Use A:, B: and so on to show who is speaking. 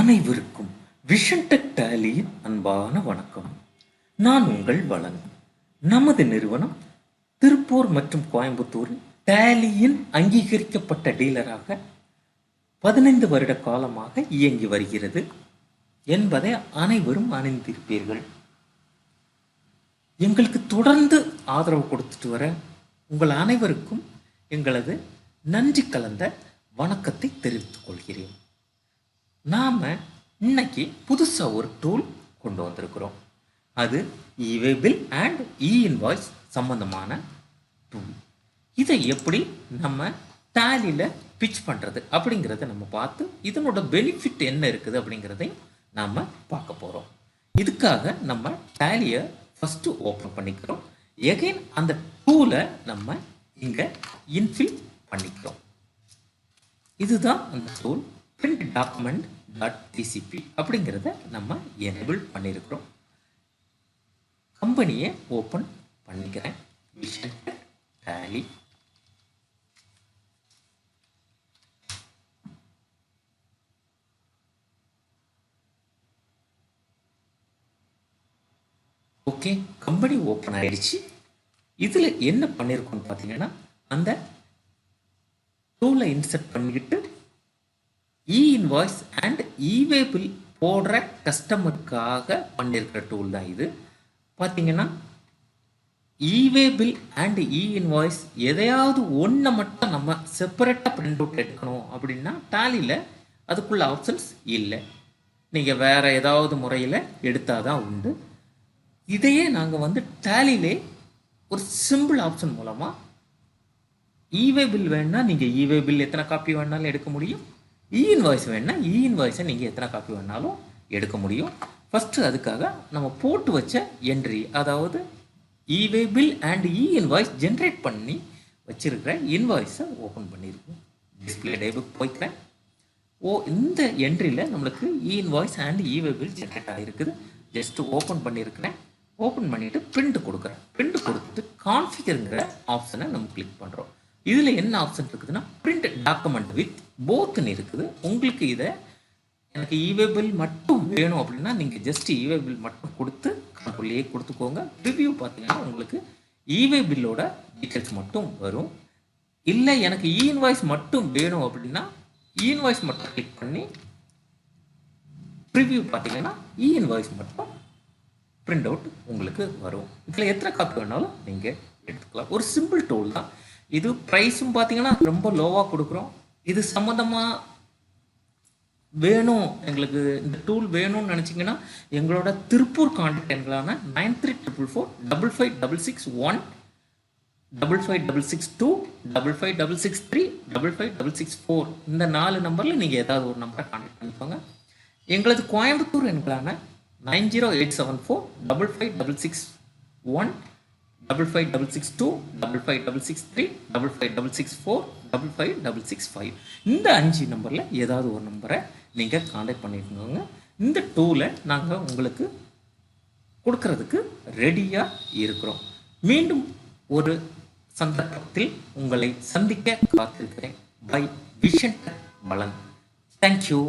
A: அனைவருக்கும் vision tech டேலியின் அன்பான வணக்கம். நான் உங்கள் வளன். நமது நிறுவனம் திருப்பூர் மற்றும் கோயம்புத்தூரில் டேலியின் அங்கீகரிக்கப்பட்ட டீலராக 15 வருட காலமாக இயங்கி வருகிறது என்பதை அனைவரும் அறிந்திருப்பீர்கள். எங்களுக்கு தொடர்ந்து ஆதரவு கொடுத்துட்டு வர உங்கள் அனைவருக்கும் எங்களது நன்றி கலந்த வணக்கத்தை தெரிவித்துக் கொள்கிறேன். நாம் இன்னைக்கு புதுசாக ஒரு டூல் கொண்டு வந்திருக்கிறோம். அது இவே பில் அண்ட் இன்வாய்ஸ் சம்பந்தமான டூல். இதை எப்படி நம்ம டேலியில் பிச் பண்ணுறது அப்படிங்கிறத நம்ம பார்த்து இதனோட பெனிஃபிட் என்ன இருக்குது அப்படிங்கிறதை நாம் பார்க்க போகிறோம். இதுக்காக நம்ம டேலியை ஃபஸ்ட்டு ஓப்பன் பண்ணிக்கிறோம். எகைன் அந்த டூலை நம்ம இங்கே இன்ஃபில் பண்ணிக்கிறோம். இதுதான் அந்த டூல். print document.tcp அப்படிங்கிறத நம்ம எனேபிள் பண்ணியிருக்கிறோம். கம்பெனியை ஓப்பன் பண்ணிக்கிறேன். Vision tally. Okay, company open ஆயிடுச்சு. இதில் என்ன பண்ணியிருக்கோம்னு பார்த்தீங்கன்னா, அந்த டூலை இன்சர்ட் பண்ணிக்கிட்டு இன்வாய்ஸ் அண்ட் இவே பில் போடுற கஸ்டமருக்காக பண்ணியிருக்கிற டூல் தான் இது. பார்த்தீங்கன்னா இவே பில் அண்ட் இன்வாய்ஸ் எதையாவது ஒன்றை மட்டும் நம்ம செப்பரேட்டாக பிரிண்ட் அவுட் எடுக்கணும் அப்படின்னா டேலியில் அதுக்குள்ள ஆப்ஷன்ஸ் இல்லை. நீங்கள் வேறு ஏதாவது முறையில் எடுத்தால் தான் உண்டு. இதையே நாங்கள் டேலியிலே ஒரு சிம்பிள் ஆப்ஷன் மூலமாக இவே பில் வேணுன்னா நீங்கள் இவே பில் எத்தனை காப்பி வேணாலும் எடுக்க முடியும். இன்வாய்ஸ் வேணுன்னா இன்வாய்ஸை நீங்கள் எத்தனை காப்பி வேணாலும் எடுக்க முடியும். ஃபஸ்ட்டு அதுக்காக நம்ம போட்டு வச்ச என்ட்ரி, அதாவது இவே பில் அண்ட் இன்வாய்ஸ் ஜென்ரேட் பண்ணி வச்சுருக்கிற இன்வாய்ஸை ஓப்பன் பண்ணியிருக்கோம். டிஸ்பிளே டேபுக்கு போய்க்கிறேன். இந்த என்ட்ரியில் நம்மளுக்கு இன்வாய்ஸ் அண்ட் இவே பில் ஜென்ரேட் ஆகிருக்குது. ஜஸ்ட்டு ஓப்பன் பண்ணியிருக்கிறேன். ஓப்பன் பண்ணிவிட்டு பிரிண்ட் கொடுக்குறேன். பிரிண்ட் கொடுத்துட்டு கான்ஃபிகருங்கிற ஆப்ஷனை நம்ம கிளிக் பண்ணுறோம். இதில் என்ன ஆப்ஷன் இருக்குதுன்னா, பிரிண்ட் டாக்குமெண்ட் வித் போத்துன்னு இருக்குது. உங்களுக்கு இதை எனக்கு இவே பில் மட்டும் வேணும் அப்படின்னா நீங்கள் ஜஸ்ட் இவே பில் மட்டும் கொடுத்து கண்ட்ரோல்லையே கொடுத்துக்கோங்க. ரிவ்யூ பார்த்தீங்கன்னா உங்களுக்கு இவே பில்லோட டீட்டெயில்ஸ் மட்டும் வரும். இல்லை எனக்கு இன்வாய்ஸ் மட்டும் வேணும் அப்படின்னா இன்வாய்ஸ் மட்டும் கிளிக் பண்ணி ரிவ்யூ பார்த்தீங்கன்னா இன்வாய்ஸ் மட்டும் பிரிண்ட் அவுட் உங்களுக்கு வரும். இதில் எத்தனை காப்பி வேணாலும் நீங்கள் எடுத்துக்கலாம். ஒரு சிம்பிள் டூல் தான் இது. ப்ரைஸும் பார்த்தீங்கன்னா ரொம்ப லோவாக கொடுக்குறோம். இது சம்மந்தமாக வேணும், எங்களுக்கு இந்த டூல் வேணும்னு நினச்சிங்கன்னா எங்களோட திருப்பூர் கான்டாக்ட் எண்களான 9344555661 55662 55663 55664 இந்த 4 நம்பரில் நீங்கள் ஏதாவது ஒரு நம்பரை கான்டாக்ட் பண்ணிக்கோங்க. எங்களது கோயம்புத்தூர் எண்களான 90874 55661 55662 55663 55664 55665 இந்த 5 நம்பரில் ஏதாவது ஒரு நம்பரை நீங்கள் கான்டாக்ட் பண்ணிக்கோங்க. இந்த டூலை நாங்கள் உங்களுக்கு கொடுக்கறதுக்கு ரெடியாக இருக்கிறோம். மீண்டும் ஒரு சந்தர்ப்பத்தில் உங்களை சந்திக்க காத்திருக்கிறேன். பை விஷன் டெக் வளன். தேங்க்யூ.